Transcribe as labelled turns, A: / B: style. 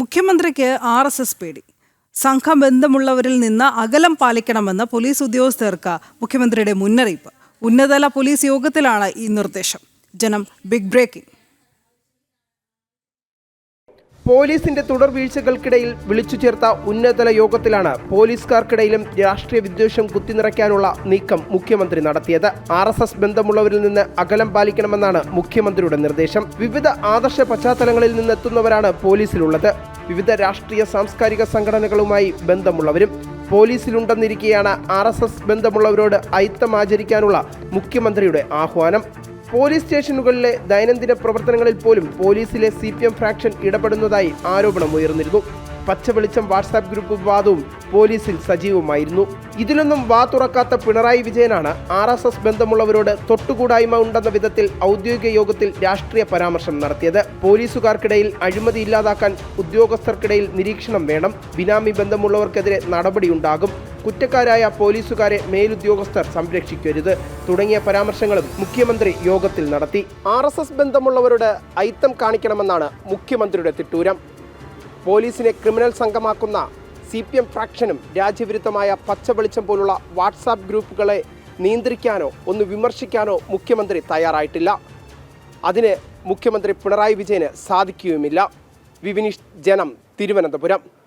A: മുഖ്യമന്ത്രിക്ക് RSS പേടി. സംഘബന്ധമുള്ളവരിൽ നിന്ന് അകലം പാലിക്കണമെന്ന് പോലീസ് ഉദ്യോഗസ്ഥർക്ക് മുഖ്യമന്ത്രിയുടെ മുന്നറിയിപ്പ്. ഉന്നതതല പോലീസ് യോഗത്തിലാണ് ഈ നിർദ്ദേശം. ജനം ബിഗ് ബ്രേക്കിംഗ്.
B: പോലീസിന്റെ തുടർ വീഴ്ചകൾക്കിടയിൽ വിളിച്ചു ചേർത്ത ഉന്നതതല യോഗത്തിലാണ് പോലീസുകാർക്കിടയിലും രാഷ്ട്രീയ വിദ്വേഷം കുത്തിനിറയ്ക്കാനുള്ള നീക്കം മുഖ്യമന്ത്രി നടത്തിയത്. RSS ബന്ധമുള്ളവരിൽ നിന്ന് അകലം പാലിക്കണമെന്നാണ് മുഖ്യമന്ത്രിയുടെ നിർദ്ദേശം. വിവിധ ആദർശ പശ്ചാത്തലങ്ങളിൽ നിന്നെത്തുന്നവരാണ് പോലീസിലുള്ളത്. വിവിധ രാഷ്ട്രീയ സാംസ്കാരിക സംഘടനകളുമായി ബന്ധമുള്ളവരും പോലീസിലുണ്ടെന്നിരിക്കെയാണ് RSS ബന്ധമുള്ളവരോട് അയിത്തം ആചരിക്കാനുള്ള മുഖ്യമന്ത്രിയുടെ ആഹ്വാനം. പോലീസ് സ്റ്റേഷനുകളിലെ ദൈനംദിന പ്രവർത്തനങ്ങളിൽ പോലും പോലീസിലെ CPM ഫ്രാക്ഷൻ ഇടപെടുന്നതായി ആരോപണം ഉയർന്നിരുന്നു. പച്ചവെളിച്ചം വാട്സാപ്പ് ഗ്രൂപ്പ് വിവാദവും പോലീസിൽ സജീവമായിരുന്നു. ഇതിലൊന്നും വാ തുറക്കാത്ത പിണറായി വിജയനാണ് RSS ബന്ധമുള്ളവരോട് തൊട്ടുകൂടായ്മ ഉണ്ടെന്ന വിധത്തിൽ ഔദ്യോഗിക യോഗത്തിൽ രാഷ്ട്രീയ പരാമർശം നടത്തിയത്. പോലീസുകാർക്കിടയിൽ അഴിമതി ഇല്ലാതാക്കാൻ ഉദ്യോഗസ്ഥർക്കിടയിൽ നിരീക്ഷണം വേണം. ബിനാമി ബന്ധമുള്ളവർക്കെതിരെ നടപടിയുണ്ടാകും. കുറ്റക്കാരായ പോലീസുകാരെ മേലുദ്യോഗസ്ഥർ സംരക്ഷിക്കരുത് തുടങ്ങിയ പരാമർശങ്ങളും മുഖ്യമന്ത്രി യോഗത്തിൽ നടത്തി. RSS ബന്ധമുള്ളവരോട് അയിത്തം കാണിക്കണമെന്നാണ് മുഖ്യമന്ത്രിയുടെ തിട്ടൂരം. പോലീസിനെ ക്രിമിനൽ സംഘമാക്കുന്ന CPM ഫ്രാക്ഷനും രാജ്യവിരുദ്ധമായ പച്ചവെളിച്ചം പോലുള്ള വാട്സാപ്പ് ഗ്രൂപ്പുകളെ നിയന്ത്രിക്കാനോ ഒന്ന് വിമർശിക്കാനോ മുഖ്യമന്ത്രി തയ്യാറായിട്ടില്ല. അതിന് മുഖ്യമന്ത്രി പിണറായി വിജയന് സാധിക്കുകയുമില്ല. വിവിനീഷ്, ജനം, തിരുവനന്തപുരം.